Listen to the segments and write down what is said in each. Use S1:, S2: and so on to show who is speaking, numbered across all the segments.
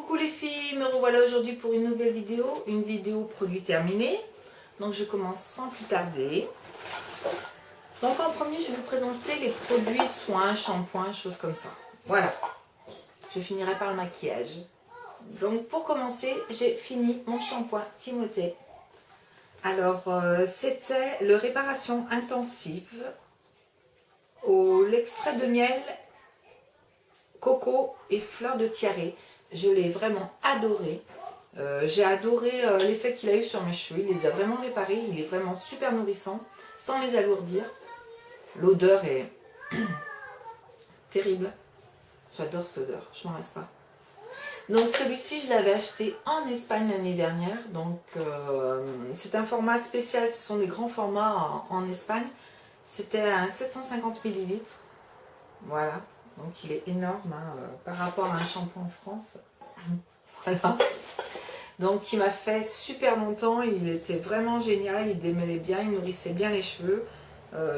S1: Coucou les filles, me revoilà aujourd'hui pour une nouvelle vidéo produit terminé. Donc je commence sans plus tarder. Donc en premier, je vais vous présenter les produits soins, shampoings, choses comme ça. Voilà, je finirai par le maquillage. Donc pour commencer, j'ai fini mon shampoing Timothée. Alors c'était le réparation intensive au l'extrait de miel, coco et fleur de tiare. Je l'ai vraiment adoré. J'ai adoré l'effet qu'il a eu sur mes cheveux. Il les a vraiment réparés. Il est vraiment super nourrissant, sans les alourdir. L'odeur est terrible. J'adore cette odeur. Je n'en reste pas. Donc celui-ci, je l'avais acheté en Espagne l'année dernière. Donc c'est un format spécial. Ce sont des grands formats en Espagne. C'était un 750 ml. Voilà. Donc il est énorme par rapport à un shampoing en France. Voilà. Donc il m'a fait super longtemps, il était vraiment génial, il démêlait bien, il nourrissait bien les cheveux.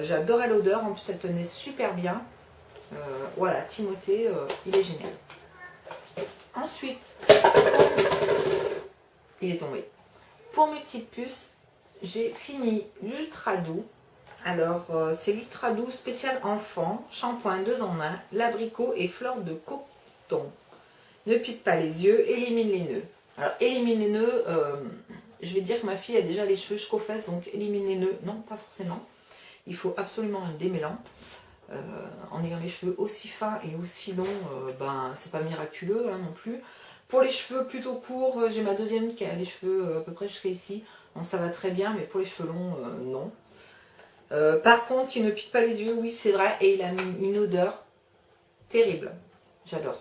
S1: J'adorais l'odeur, en plus elle tenait super bien. Voilà, Timothée, il est génial. Ensuite, il est tombé. Pour mes petites puces, j'ai fini l'Ultra Doux. Alors c'est l'Ultra Doux spécial enfant, shampoing 2 en 1, l'abricot et fleur de coton. Ne pique pas les yeux, élimine les nœuds. Alors élimine les nœuds, je vais dire que ma fille a déjà les cheveux jusqu'aux fesses, donc élimine les nœuds, non pas forcément. Il faut absolument un démêlant. En ayant les cheveux aussi fins et aussi longs, ben c'est pas miraculeux non plus. Pour les cheveux plutôt courts, j'ai ma deuxième qui a les cheveux à peu près jusqu'à ici. Donc ça va très bien, mais pour les cheveux longs, non. Par contre, il ne pique pas les yeux, oui c'est vrai, et il a une odeur terrible. J'adore.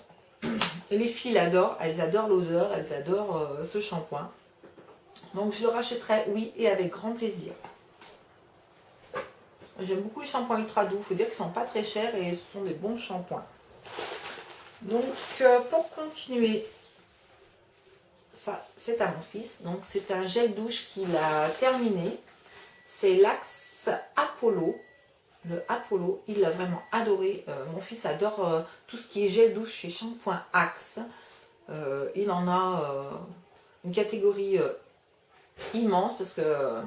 S1: Et les filles l'adorent, elles adorent l'odeur, elles adorent ce shampoing. Donc je le rachèterai, oui, et avec grand plaisir. J'aime beaucoup les shampoings ultra doux, il faut dire qu'ils ne sont pas très chers et ce sont des bons shampoings. Donc pour continuer, ça c'est à mon fils. Donc c'est un gel douche qu'il a terminé. C'est l'Axe Apollo. Le Apollo, il l'a vraiment adoré. Mon fils adore tout ce qui est gel douche chez Shampoing Axe. Il en a une catégorie immense parce que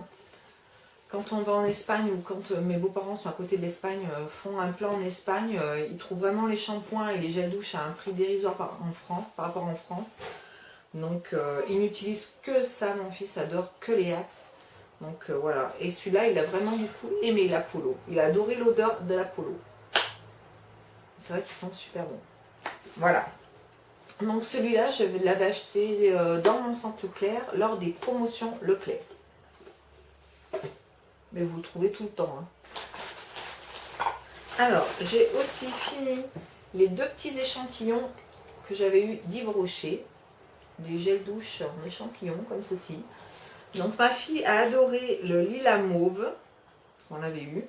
S1: quand on va en Espagne ou quand mes beaux-parents sont à côté de l'Espagne, font un plan en Espagne, ils trouvent vraiment les shampoings et les gels douche à un prix dérisoire par rapport en France. Donc il n'utilise que ça, mon fils adore que les Axe. Donc voilà, et celui-là, il a vraiment beaucoup aimé l'Apollo. Il a adoré l'odeur de l'Apollo. C'est vrai qu'il sent super bon. Voilà. Donc celui-là, je l'avais acheté dans mon centre Leclerc lors des promotions Leclerc. Mais vous le trouvez tout le temps. Alors, j'ai aussi fini les deux petits échantillons que j'avais eu d'Yves Rocher. Des gels douche en échantillon, comme ceci. Donc ma fille a adoré le lilas mauve, on l'avait eu.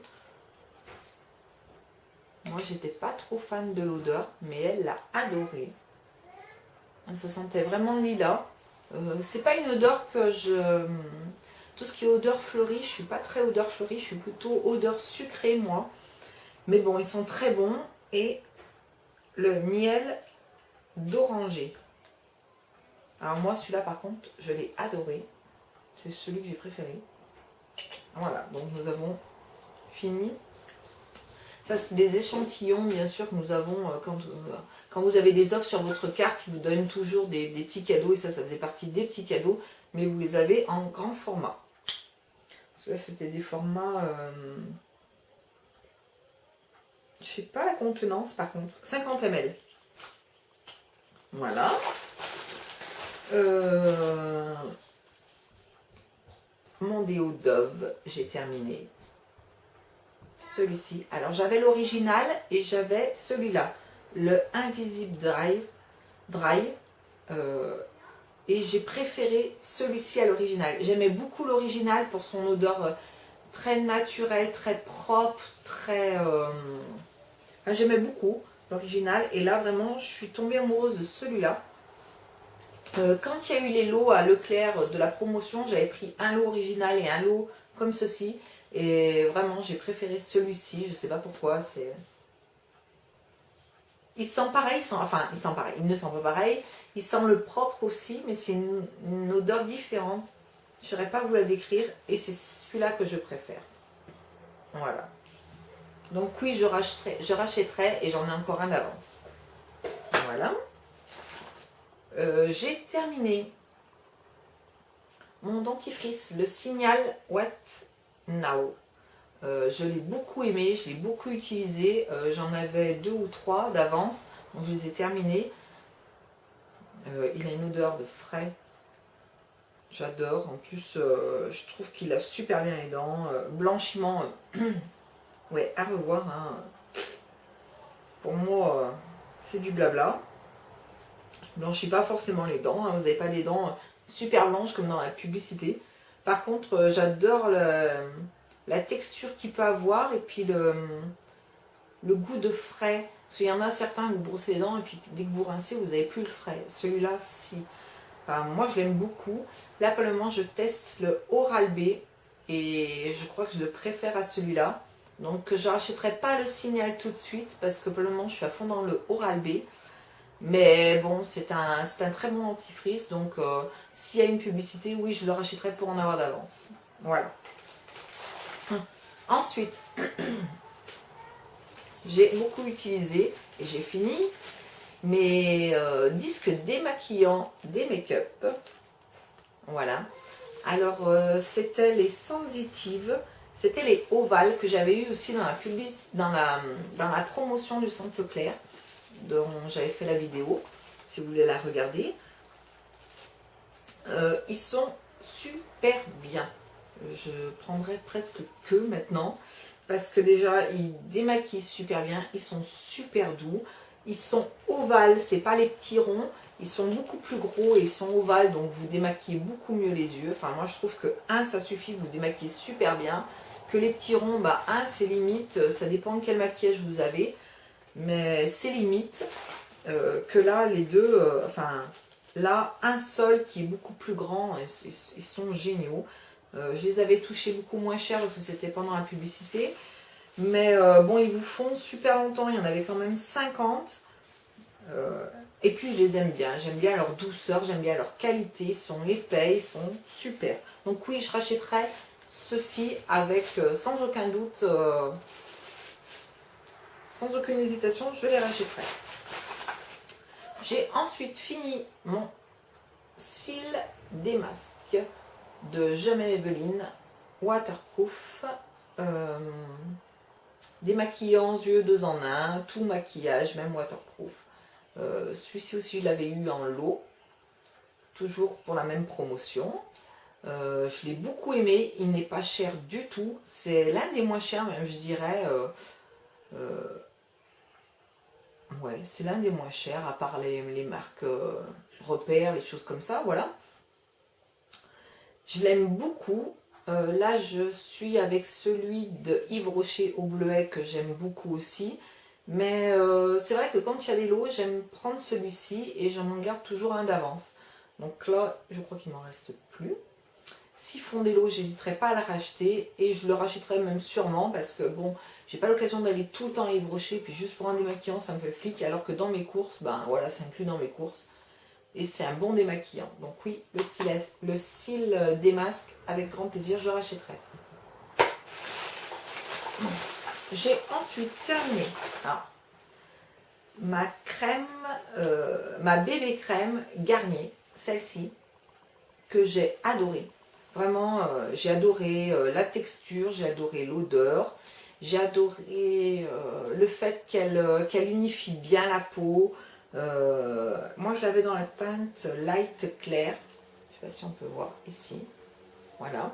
S1: Moi j'étais pas trop fan de l'odeur, mais elle l'a adoré. Ça sentait vraiment le lilas. C'est pas une odeur que je... Tout ce qui est odeur fleurie, je suis pas très odeur fleurie, je suis plutôt odeur sucrée moi. Mais bon, ils sont très bons. Et le miel d'oranger. Alors moi celui-là par contre, je l'ai adoré. C'est celui que j'ai préféré. Voilà, donc nous avons fini. Ça, c'est des échantillons, bien sûr, que nous avons quand vous avez des offres sur votre carte, ils vous donnent toujours des petits cadeaux. Et ça faisait partie des petits cadeaux, mais vous les avez en grand format. Ça, c'était des formats... je sais pas la contenance, par contre. 50 ml. Voilà. Mon déo Dove, j'ai terminé. Celui-ci. Alors j'avais l'original et j'avais celui-là. Le Invisible Dry. Et j'ai préféré celui-ci à l'original. J'aimais beaucoup l'original pour son odeur très naturelle, très propre, très... j'aimais beaucoup l'original. Et là vraiment, je suis tombée amoureuse de celui-là. Quand il y a eu les lots à Leclerc de la promotion, j'avais pris un lot original et un lot comme ceci. Et vraiment, j'ai préféré celui-ci. Je ne sais pas pourquoi. il sent pareil, enfin il sent pareil, il ne sent pas pareil, il sent le propre aussi, mais c'est une odeur différente. Je ne saurais pas vous la décrire et c'est celui-là que je préfère. Voilà. Donc oui, je rachèterai et j'en ai encore un d'avance. Voilà. J'ai terminé mon dentifrice, le Signal What Now. Je l'ai beaucoup aimé, je l'ai beaucoup utilisé. J'en avais 2 ou 3 d'avance, donc je les ai terminés. Il a une odeur de frais. J'adore. En plus, je trouve qu'il lave super bien les dents. Blanchiment, ouais, à revoir. Hein. Pour moi, c'est du blabla. Je ne blanchis pas forcément les dents. Hein. Vous n'avez pas des dents super blanches comme dans la publicité. Par contre, j'adore la texture qu'il peut avoir et puis le goût de frais. Parce qu'il y en a certains, vous brossez les dents et puis dès que vous rincez, vous n'avez plus le frais. Celui-là, si. Enfin, moi, je l'aime beaucoup. Là, pour le moment, je teste le Oral-B et je crois que je le préfère à celui-là. Donc, je ne rachèterai pas le Signal tout de suite parce que pour le moment, je suis à fond dans le Oral-B. Mais bon, c'est un très bon dentifrice. Donc, s'il y a une publicité, oui, je le rachèterai pour en avoir d'avance. Voilà. Ensuite, j'ai beaucoup utilisé et j'ai fini mes disques démaquillants des make-up. Voilà. Alors, c'était les sensitives. C'était les ovales que j'avais eu aussi dans la promotion du Centre Leclerc, dont j'avais fait la vidéo, si vous voulez la regarder. Ils sont super bien. Je prendrai presque que maintenant, parce que déjà, ils démaquillent super bien, ils sont super doux. Ils sont ovales, c'est pas les petits ronds. Ils sont beaucoup plus gros et ils sont ovales, donc vous démaquillez beaucoup mieux les yeux. Enfin, moi, je trouve que un, ça suffit, vous démaquillez super bien. Que les petits ronds, bah, un, c'est limite. Ça dépend de quel maquillage vous avez. Mais c'est limite. Que là, les deux, enfin, là, un seul qui est beaucoup plus grand, ils sont géniaux. Je les avais touchés beaucoup moins cher parce que c'était pendant la publicité. Mais bon, ils vous font super longtemps. Il y en avait quand même 50. Et puis je les aime bien. J'aime bien leur douceur, j'aime bien leur qualité. Ils sont épais, ils sont super. Donc oui, je rachèterai ceci avec sans aucun doute, sans aucune hésitation, je les rachèterai. J'ai ensuite fini mon cils démasque de Jamais Maybelline Waterproof. Démaquillant yeux 2 en 1, tout maquillage, même waterproof. Celui-ci aussi, je l'avais eu en lot, toujours pour la même promotion. Je l'ai beaucoup aimé, il n'est pas cher du tout. C'est l'un des moins chers, même je dirais. Ouais, c'est l'un des moins chers, à part les marques repères, les choses comme ça, voilà. Je l'aime beaucoup. Là, je suis avec celui de Yves Rocher au bleuet que j'aime beaucoup aussi. Mais c'est vrai que quand il y a des lots, j'aime prendre celui-ci et j'en garde toujours un d'avance. Donc là, je crois qu'il m'en reste plus. S'ils font des lots, j'hésiterai pas à la racheter et je le rachèterai même sûrement parce que bon, j'ai pas l'occasion d'aller tout le temps à Yves Rocher, puis juste pour un démaquillant, ça me fait flic. Alors que dans mes courses, ben voilà, c'est inclus dans mes courses. Et c'est un bon démaquillant. Donc oui, le cils démasque, avec grand plaisir, je rachèterai. J'ai ensuite terminé ma crème, ma bébé crème Garnier, celle-ci, que j'ai adorée. Vraiment, j'ai adoré la texture, j'ai adoré l'odeur, j'ai adoré le fait qu'elle unifie bien la peau. Moi, je l'avais dans la teinte light clair. Je ne sais pas si on peut voir ici. Voilà.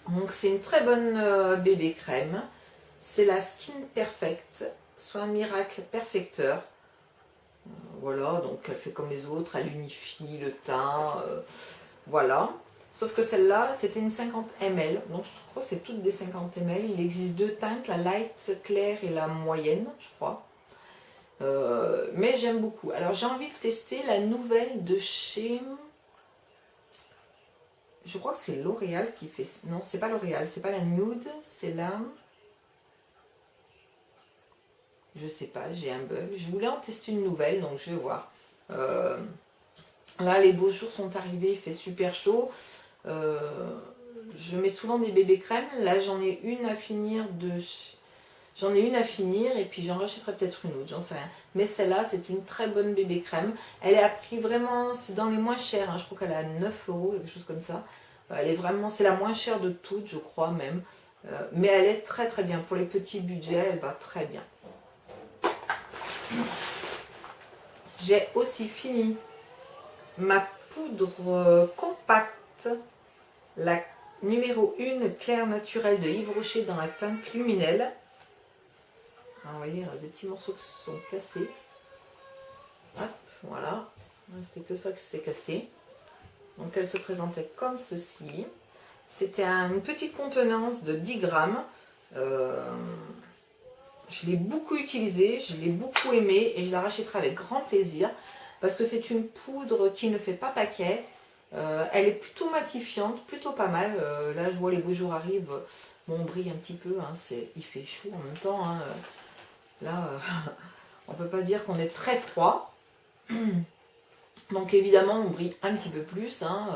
S1: Donc, c'est une très bonne bébé crème. C'est la Skin Perfect, soit Miracle Perfecteur. Voilà, donc elle fait comme les autres, elle unifie le teint. Voilà. Sauf que celle-là, c'était une 50 ml. Donc, je crois que c'est toutes des 50 ml. Il existe 2 teintes, la light claire et la moyenne, je crois. Mais j'aime beaucoup. Alors j'ai envie de tester la nouvelle de chez... Je crois que c'est L'Oréal qui fait... Non, c'est pas L'Oréal, c'est pas la nude, c'est la... Je sais pas, j'ai un bug. Je voulais en tester une nouvelle, donc je vais voir. Là, les beaux jours sont arrivés, il fait super chaud. Je mets souvent des bébés crèmes. Là, j'en ai une à finir J'en ai une à finir et puis j'en rachèterai peut-être une autre, j'en sais rien. Mais celle-là, c'est une très bonne bébé crème. Elle est à prix vraiment, c'est dans les moins chers, hein. Je crois qu'elle est à 9 euros, quelque chose comme ça. Elle est vraiment, c'est la moins chère de toutes, je crois même. Mais elle est très très bien. Pour les petits budgets, elle va très bien. J'ai aussi fini ma poudre compacte, la numéro 1 clair naturel de Yves Rocher dans la teinte luminelle. Vous voyez, il y a des petits morceaux qui se sont cassés. Hop, voilà. C'était que ça qui s'est cassé. Donc elle se présentait comme ceci. C'était une petite contenance de 10 grammes. Je l'ai beaucoup utilisée, je l'ai beaucoup aimée et je la rachèterai avec grand plaisir. Parce que c'est une poudre qui ne fait pas paquet. Elle est plutôt matifiante, plutôt pas mal. Là, je vois les beaux jours arrivent. Bon, on brille un petit peu. Hein, il fait chaud en même temps. Hein. Là, on ne peut pas dire qu'on est très froid. Donc évidemment, on brille un petit peu plus. Hein,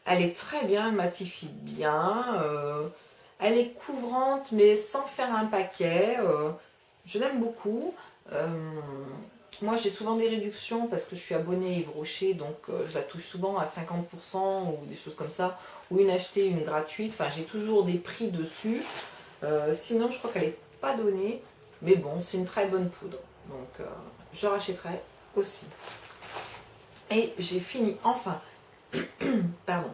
S1: elle est très bien, elle matifie bien. Elle est couvrante, mais sans faire un paquet. Je l'aime beaucoup. Moi, j'ai souvent des réductions parce que je suis abonnée Yves Rocher, donc je la touche souvent à 50% ou des choses comme ça. Ou une achetée, une gratuite. Enfin, j'ai toujours des prix dessus. Sinon, je crois qu'elle n'est pas donnée. Mais bon, c'est une très bonne poudre. Donc, je rachèterai aussi. Et j'ai fini, enfin, pardon.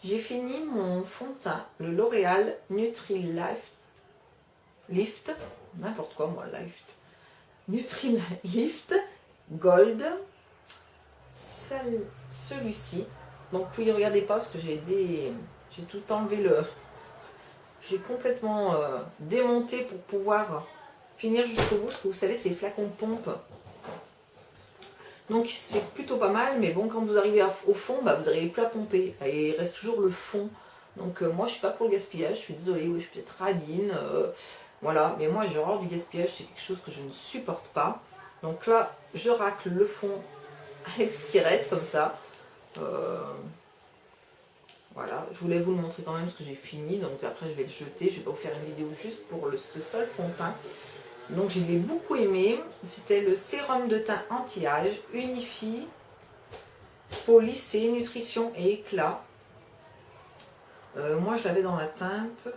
S1: J'ai fini mon fond de teint, le L'Oréal Nutri Lift, n'importe quoi moi, Lift. Nutri Lift Gold. Celui-ci. Donc, vous ne regardez pas parce que j'ai tout enlevé j'ai complètement démonté pour pouvoir finir jusqu'au bout. Parce que vous savez, c'est les flacons pompe. Donc c'est plutôt pas mal. Mais bon, quand vous arrivez au fond, bah, vous n'arrivez plus à pomper. Et il reste toujours le fond. Donc moi, je suis pas pour le gaspillage. Je suis désolée, oui, je suis peut-être radine. Voilà. Mais moi, j'ai horreur du gaspillage. C'est quelque chose que je ne supporte pas. Donc là, je racle le fond avec ce qui reste comme ça. Voilà, je voulais vous le montrer quand même parce que j'ai fini, donc après je vais le jeter. Je vais pas vous faire une vidéo juste pour ce seul fond de teint. Donc je l'ai beaucoup aimé. C'était le sérum de teint anti-âge, Unifie, peau lissée, nutrition et éclat. Moi je l'avais dans la teinte.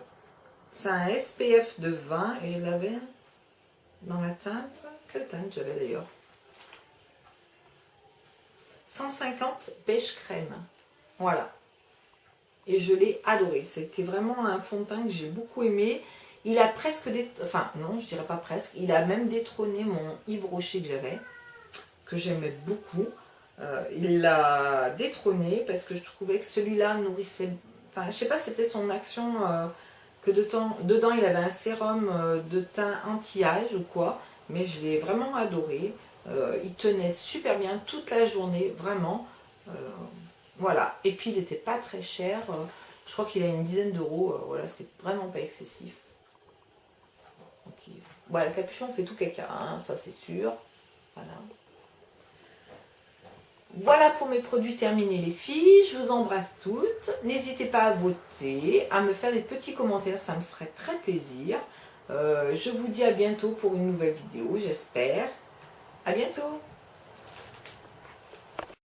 S1: C'est un SPF de 20 et je l'avais dans la teinte. Quelle teinte j'avais d'ailleurs? 150 beige crème. Voilà. Et je l'ai adoré. C'était vraiment un fond de teint que j'ai beaucoup aimé. Il a presque, enfin non, je dirais pas presque, il a même détrôné mon Yves Rocher que j'aimais beaucoup. Il l'a détrôné parce que je trouvais que celui-là nourrissait, enfin je sais pas, c'était son action, que dedans il avait un sérum de teint anti-âge ou quoi, mais je l'ai vraiment adoré. Il tenait super bien toute la journée, vraiment. Voilà, et puis il n'était pas très cher, je crois qu'il a une dizaine d'euros, voilà, c'est vraiment pas excessif. Okay. Voilà, le capuchon fait tout caca, hein, ça c'est sûr. Voilà. Voilà pour mes produits terminés les filles, je vous embrasse toutes. N'hésitez pas à voter, à me faire des petits commentaires, ça me ferait très plaisir. Je vous dis à bientôt pour une nouvelle vidéo, j'espère. À bientôt.